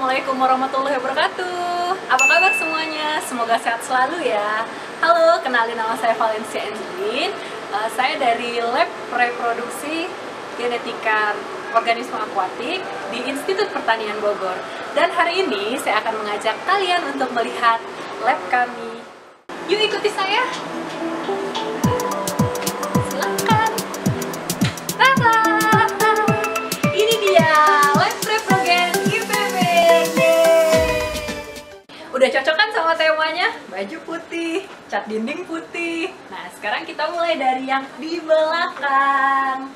Assalamualaikum warahmatullahi wabarakatuh. Apa kabar semuanya? Semoga sehat selalu ya. Halo, kenalin nama saya Valencia Angelin. Saya dari Lab Reproduksi Genetika Organisme Akuatik di Institut Pertanian Bogor. Dan hari ini saya akan mengajak kalian untuk melihat lab kami. Yuk ikuti saya. Silakan. Tada! Ini dia Lab Reprogen IPB. Udah cocok kan sama temanya? Baju putih, cat dinding putih. Nah, sekarang kita mulai dari yang di belakang.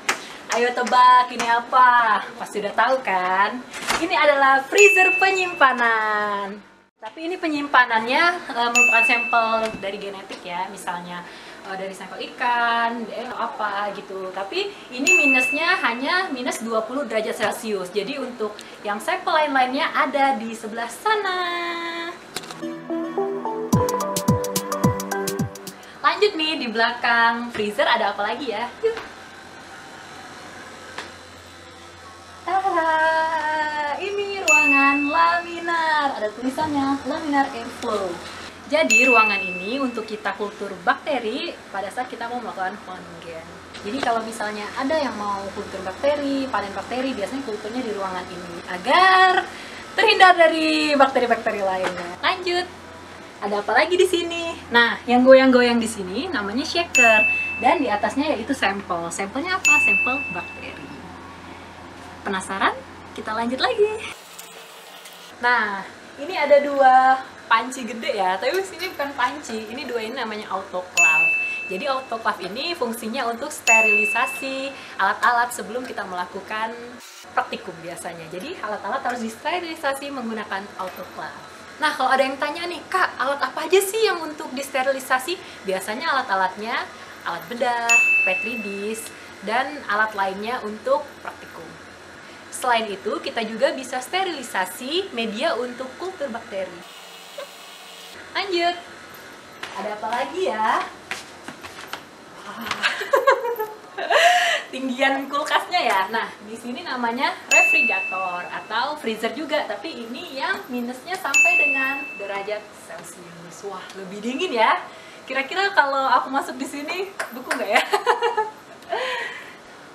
Ayo tebak, ini apa? Pasti udah tahu kan? Ini adalah freezer penyimpanan. Tapi ini penyimpanannya merupakan sampel dari genetik ya, misalnya dari sampel ikan, DNA apa gitu. Tapi ini minusnya hanya minus 20 derajat Celcius. Jadi untuk yang sampel lain-lainnya ada di sebelah sana. Lanjut nih, di belakang freezer ada apa lagi ya? Yuk. Ini ruangan laminar, ada tulisannya laminar airflow. Jadi ruangan ini untuk kita kultur bakteri pada saat kita mau melakukan kongen. Jadi kalau misalnya ada yang mau kultur bakteri, panen bakteri, biasanya kulturnya di ruangan ini agar terhindar dari bakteri-bakteri lainnya. Lanjut, ada apa lagi di sini? Nah, yang goyang-goyang di sini namanya shaker dan di atasnya yaitu sampel. Sampelnya apa? Sampel bakteri. Penasaran? Kita lanjut lagi. Nah, ini ada dua panci gede ya, tapi sini bukan panci, ini dua ini namanya autoclave. Jadi autoclave ini fungsinya untuk sterilisasi alat-alat sebelum kita melakukan praktikum biasanya. Jadi alat-alat harus disterilisasi menggunakan autoclave. Nah, kalau ada yang tanya nih, Kak, alat apa aja sih yang untuk disterilisasi? Biasanya alat-alatnya, alat bedah, petri dish, dan alat lainnya untuk praktikum. Selain itu, kita juga bisa sterilisasi media untuk kultur bakteri. Lanjut. Ada apa lagi ya? Tinggian kulkasnya ya. Nah, di sini namanya refrigerator atau freezer juga, tapi ini yang minusnya sampai dengan derajat Celcius. Wah, lebih dingin ya. Kira-kira kalau aku masuk di sini, beku nggak ya?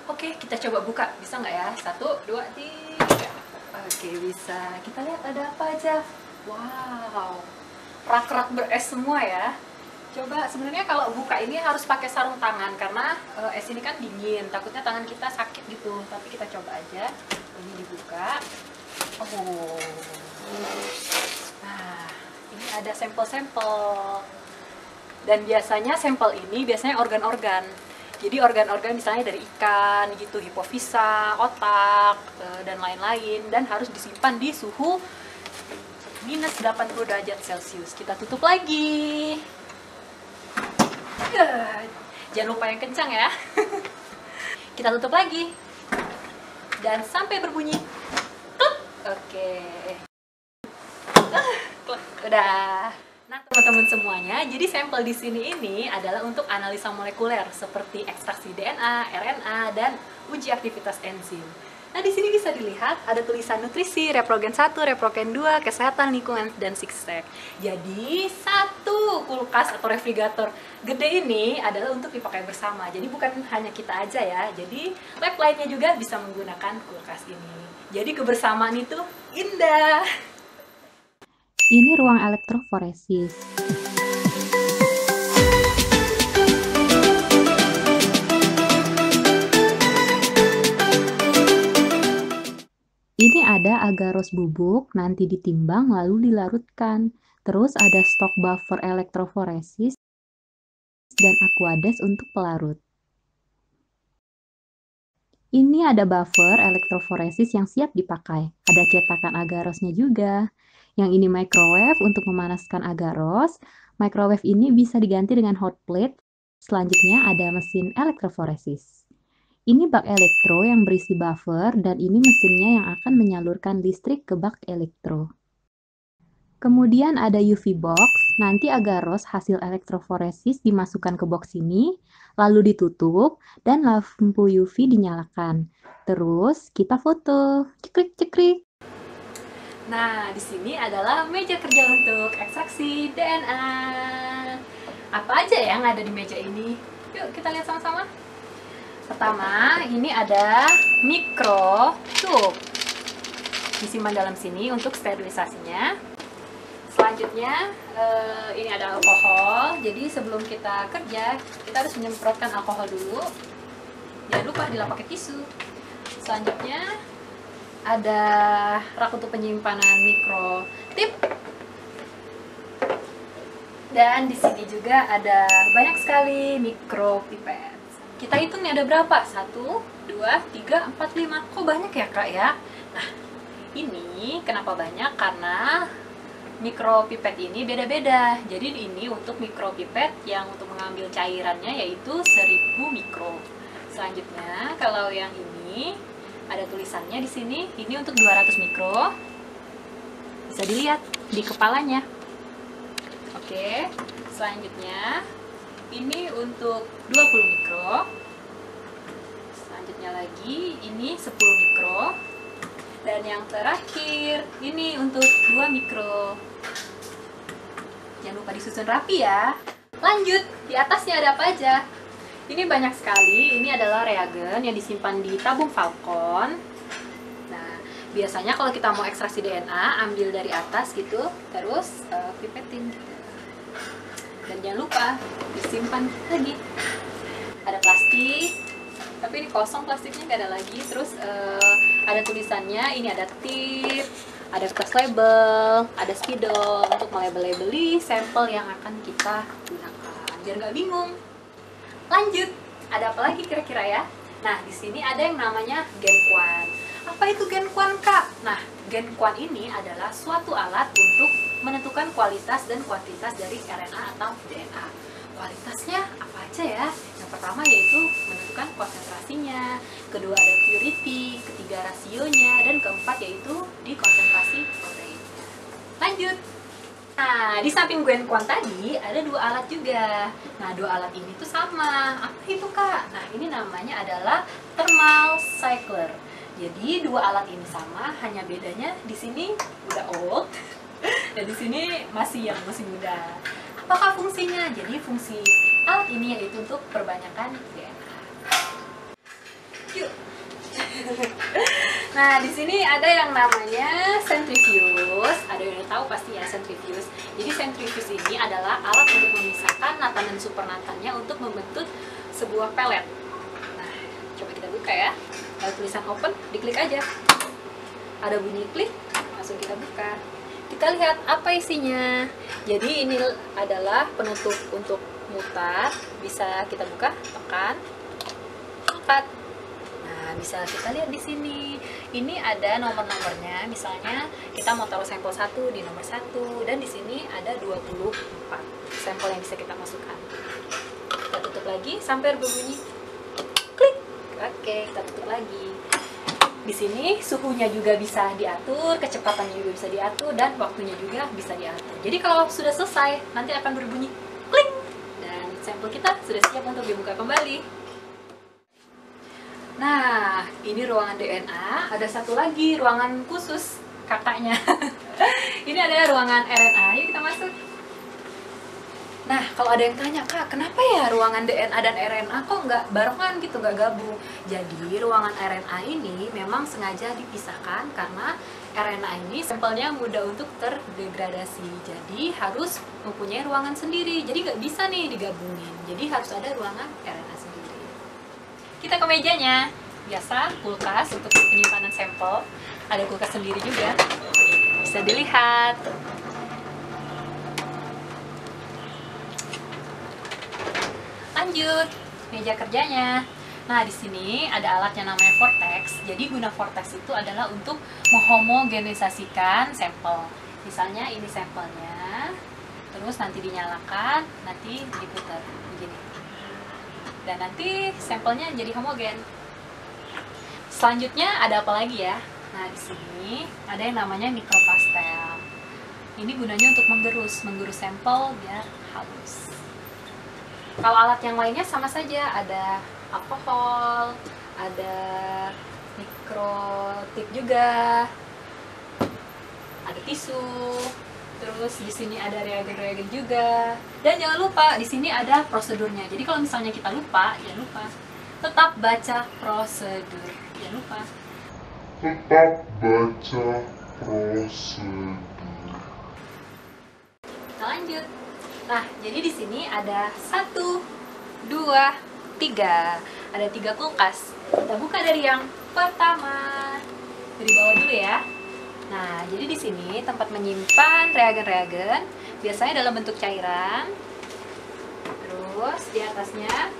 Oke, kita coba buka. Bisa nggak ya? 1, 2, 3. Oke, bisa. Kita lihat ada apa aja. Wow, rak-rak beres semua ya. Coba, sebenarnya kalau buka ini harus pakai sarung tangan karena es ini kan dingin. Takutnya tangan kita sakit gitu. Tapi kita coba aja. Ini dibuka. Oh. Nah, ini ada sampel-sampel. Dan biasanya sampel ini biasanya organ-organ. Jadi organ-organ misalnya dari ikan gitu, hipofisa, otak, dan lain-lain. Dan harus disimpan di suhu minus 80 derajat Celcius. Kita tutup lagi. Jangan lupa yang kencang ya. Kita tutup lagi. Dan sampai berbunyi klik. Oke. Klik. Udah. Nah, teman-teman semuanya, jadi sampel di sini ini adalah untuk analisa molekuler seperti ekstraksi DNA, RNA, dan uji aktivitas enzim. Nah, di sini bisa dilihat ada tulisan nutrisi, reprogen 1, reprogen 2, kesehatan lingkungan, dan zigzag. Jadi, satu kulkas atau refrigerator gede ini adalah untuk dipakai bersama. Jadi, bukan hanya kita aja ya. Jadi, lab lainnya juga bisa menggunakan kulkas ini. Jadi, kebersamaan itu indah. Ini ruang elektroforesis. Ini ada agarose bubuk, nanti ditimbang lalu dilarutkan. Terus ada stok buffer elektroforesis dan aquades untuk pelarut. Ini ada buffer elektroforesis yang siap dipakai. Ada cetakan agarosnya juga. Yang ini microwave untuk memanaskan agarose. Microwave ini bisa diganti dengan hot plate. Selanjutnya ada mesin elektroforesis. Ini bak elektro yang berisi buffer dan ini mesinnya yang akan menyalurkan listrik ke bak elektro. Kemudian ada UV box, nanti agarose hasil elektroforesis dimasukkan ke box ini, lalu ditutup, dan lampu UV dinyalakan. Terus kita foto, cekrik-cekrik. Nah, di sini adalah meja kerja untuk ekstraksi DNA. Apa aja yang ada di meja ini? Yuk kita lihat sama-sama. Pertama, ini ada mikrotube. Disimpan dalam sini untuk sterilisasinya. Selanjutnya, ini ada alkohol. Jadi sebelum kita kerja, kita harus menyemprotkan alkohol dulu. Jangan lupa dilap pakai tisu. Selanjutnya, ada rak untuk penyimpanan mikrotip. Dan di sini juga ada banyak sekali mikropipet. Kita hitung nih ada berapa? 1, 2, 3, 4, 5. Kok banyak ya Kak ya? Nah, ini kenapa banyak? Karena mikropipet ini beda-beda. Jadi ini untuk mikropipet yang untuk mengambil cairannya yaitu 1000 mikro. Selanjutnya, kalau yang ini ada tulisannya di sini, ini untuk 200 mikro. Bisa dilihat di kepalanya. Oke, selanjutnya ini untuk 20 mikro. Selanjutnya lagi ini 10 mikro. Dan yang terakhir ini untuk 2 mikro. Jangan lupa disusun rapi ya. Lanjut, di atasnya ada apa aja? Ini banyak sekali. Ini adalah reagen yang disimpan di tabung Falcon. Nah, biasanya kalau kita mau ekstraksi DNA, ambil dari atas gitu, terus pipetin gitu. Dan jangan lupa disimpan lagi. Ada plastik, tapi ini kosong plastiknya, nggak ada lagi. Terus ada tulisannya, ini ada tip, ada kertas label, ada spidol untuk melabel-labeli sampel yang akan kita gunakan, biar nggak bingung. Lanjut, ada apa lagi kira-kira ya? Nah, di sini ada yang namanya GenQuan. Apa itu GenQuan, Kak? Nah, GenQuan ini adalah suatu alat untuk menentukan kualitas dan kuantitas dari RNA atau DNA. Kualitasnya apa aja ya? Yang pertama yaitu menentukan konsentrasinya, kedua ada purity, ketiga rasionya, dan keempat yaitu di konsentrasi proteinnya. Lanjut. Nah, di samping GenQuan tadi ada 2 alat juga. Nah, 2 alat ini tuh sama. Apa itu, Kak? Nah, ini namanya adalah thermal cycler. Jadi 2 alat ini sama, hanya bedanya di sini udah old dan di sini masih muda. Apakah fungsinya? Jadi fungsi alat ini yaitu untuk perbanyakan DNA. Yuk. Nah, di sini ada yang namanya centrifuge. Ada yang tahu pasti ya centrifuge. Jadi centrifuge ini adalah alat untuk memisahkan natan dan supernatannya untuk membentuk sebuah pelet. Nah, coba kita buka ya. Ada tulisan open, diklik aja. Ada bunyi klik, langsung kita buka. Kita lihat apa isinya. Jadi ini adalah penutup untuk mutar. Bisa kita buka, tekan, angkat. Nah, bisa kita lihat di sini. Ini ada nomor-nomornya. Misalnya kita mau taruh sampel 1 di nomor 1 dan di sini ada 24 sampel yang bisa kita masukkan. Kita tutup lagi sampai berbunyi klik. Oke, kita tutup lagi. Di sini suhunya juga bisa diatur, kecepatannya juga bisa diatur, dan waktunya juga bisa diatur. Jadi kalau sudah selesai, nanti akan berbunyi klik. Dan sampel kita sudah siap untuk dibuka kembali. Nah, ini ruangan DNA. Ada satu lagi ruangan khusus kakaknya. Ini ada ruangan RNA. Yuk kita masuk. Nah, kalau ada yang tanya, Kak, kenapa ya ruangan DNA dan RNA kok nggak barengan gitu, nggak gabung? Jadi, ruangan RNA ini memang sengaja dipisahkan karena RNA ini sampelnya mudah untuk terdegradasi. Jadi, harus mempunyai ruangan sendiri. Jadi, nggak bisa nih digabungin. Jadi, harus ada ruangan RNA sendiri. Kita ke mejanya. Biasa, kulkas untuk penyimpanan sampel. Ada kulkas sendiri juga. Bisa dilihat. Lanjut, meja kerjanya. Nah, di sini ada alat yang namanya vortex. Jadi guna vortex itu adalah untuk menghomogenisasikan sampel. Misalnya ini sampelnya, terus nanti dinyalakan, nanti diputar begini. Dan nanti sampelnya jadi homogen. Selanjutnya ada apa lagi ya? Nah, di sini ada yang namanya mikropastel. Ini gunanya untuk menggerus sampel biar halus. Kalau alat yang lainnya sama saja, ada alkohol, ada mikrotip juga, ada tisu, terus di sini ada reagen-reagen juga. Dan jangan lupa di sini ada prosedurnya. Jadi kalau misalnya kita lupa, jangan lupa tetap baca prosedur. Jangan lupa tetap baca prosedur. kita lanjut. Nah, jadi di sini ada 1, 2, 3. Ada 3 kulkas. Kita buka dari yang pertama. Dari bawah dulu ya. Nah, jadi di sini tempat menyimpan reagen-reagen, biasanya dalam bentuk cairan. Terus di atasnya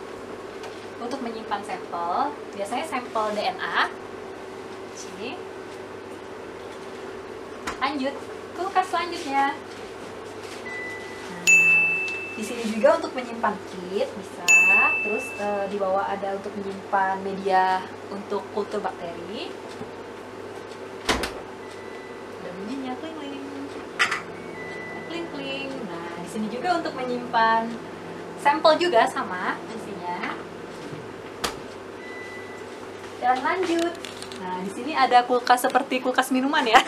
untuk menyimpan sampel, biasanya sampel DNA. Sini. Lanjut, kulkas selanjutnya. Nah, di sini juga untuk menyimpan kit bisa. Terus di bawah ada untuk menyimpan media untuk kultur bakteri. Ada bunyinya kling kling. Kling kling. Nah, di sini juga untuk menyimpan sampel juga sama fungsinya. Dan lanjut. Nah, di sini ada kulkas seperti kulkas minuman ya.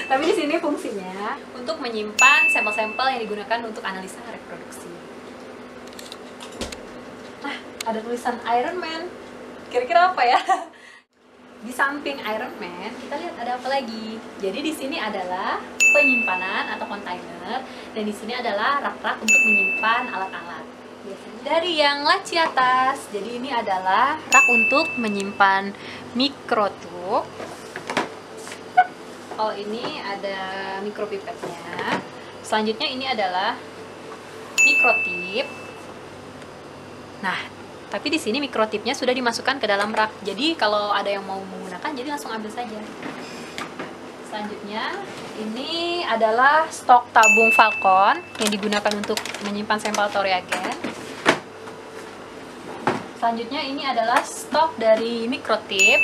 Tapi di sini fungsinya untuk menyimpan sampel-sampel yang digunakan untuk analisa reproduksi. Nah, ada tulisan Iron Man. Kira-kira apa ya? Di samping Iron Man, kita lihat ada apa lagi. Jadi di sini adalah penyimpanan atau kontainer, dan di sini adalah rak-rak untuk menyimpan alat-alat. Dari yang laci atas, jadi ini adalah rak untuk menyimpan mikrotub. Kalau ini ada mikropipetnya. Selanjutnya ini adalah mikrotip. Nah, tapi di sini mikrotipnya sudah dimasukkan ke dalam rak. Jadi kalau ada yang mau menggunakan, jadi langsung ambil saja. Selanjutnya, ini adalah stok tabung Falcon yang digunakan untuk menyimpan sampel atau reagen. Selanjutnya ini adalah stok dari mikrotip.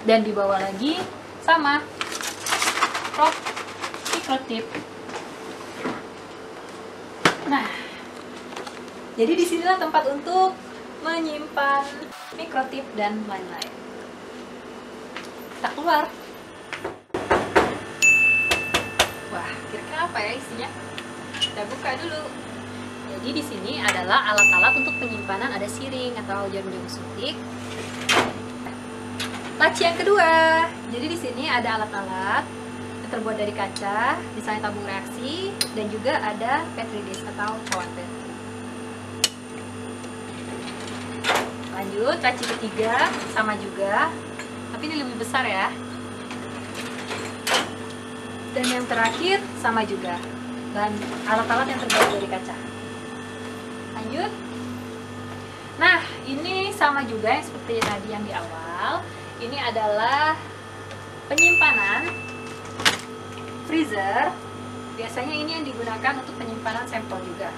Dan di bawah lagi sama mikrotip. Nah, jadi disinilah tempat untuk menyimpan mikrotip dan lain-lain. Kita keluar. Wah, kira-kira apa ya isinya? Kita buka dulu. Jadi di sini adalah alat-alat untuk penyimpanan, ada siring atau jarum-jarum suntik. Laci yang kedua. Jadi di sini ada alat-alat yang terbuat dari kaca, misalnya tabung reaksi, dan juga ada petri dish atau cawan petri. Lanjut, laci ketiga sama juga, tapi ini lebih besar ya. Dan yang terakhir sama juga, dan alat-alat yang terbuat dari kaca. Lanjut. Nah, ini sama juga yang seperti tadi yang di awal. Ini adalah penyimpanan freezer. Biasanya ini yang digunakan untuk penyimpanan sampel juga.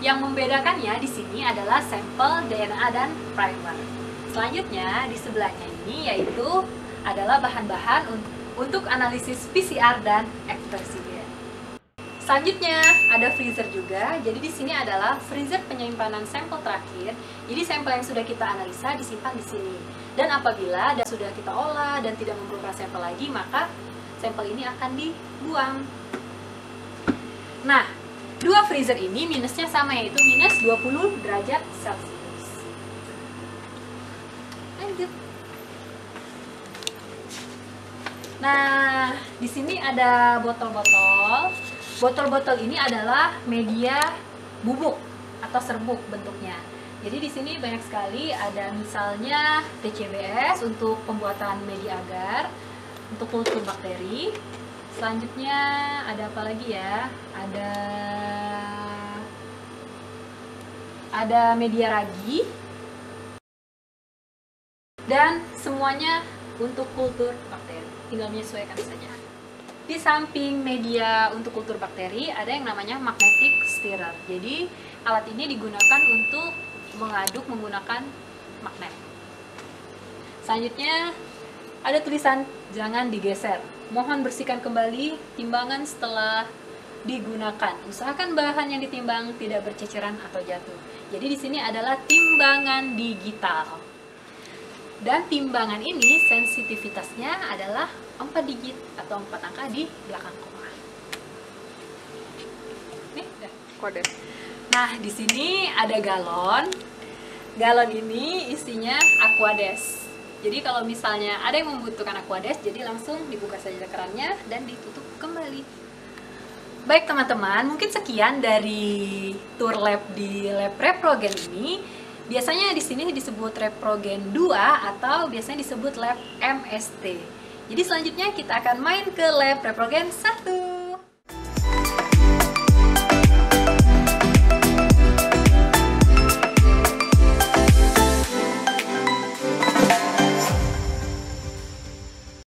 Yang membedakannya di sini adalah sampel DNA dan primer. Selanjutnya di sebelahnya ini yaitu adalah bahan-bahan untuk analisis PCR dan ekspresi gen. Selanjutnya ada freezer juga. Jadi di sini adalah freezer penyimpanan sampel terakhir. Jadi sampel yang sudah kita analisa disimpan di sini. Dan apabila sudah kita olah dan tidak memerlukan sampel lagi, maka sampel ini akan dibuang. Nah, dua freezer ini minusnya sama, yaitu minus 20 derajat Celcius. Lanjut. Nah, di sini ada botol-botol. Botol-botol ini adalah media bubuk atau serbuk bentuknya. Jadi di sini banyak sekali, ada misalnya TCBS untuk pembuatan media agar untuk kultur bakteri. Selanjutnya ada apa lagi ya? Ada media ragi. Dan semuanya untuk kultur bakteri. Tinggal menyesuaikan saja. Di samping media untuk kultur bakteri ada yang namanya magnetic stirrer. Jadi alat ini digunakan untuk mengaduk menggunakan magnet. Selanjutnya ada tulisan jangan digeser. Mohon bersihkan kembali timbangan setelah digunakan. Usahakan bahan yang ditimbang tidak berceceran atau jatuh. Jadi di sini adalah timbangan digital. Dan timbangan ini sensitivitasnya adalah 4 digit atau 4 angka di belakang koma. Nih, udah kode. Nah, di sini ada galon. Galon ini isinya Aquades. Jadi kalau misalnya ada yang membutuhkan Aquades, jadi langsung dibuka saja kerannya dan ditutup kembali. Baik teman-teman, mungkin sekian dari tour lab di lab Reprogen ini. Biasanya di sini disebut Reprogen 2 atau biasanya disebut lab MST. Jadi selanjutnya kita akan main ke lab Reprogen 1.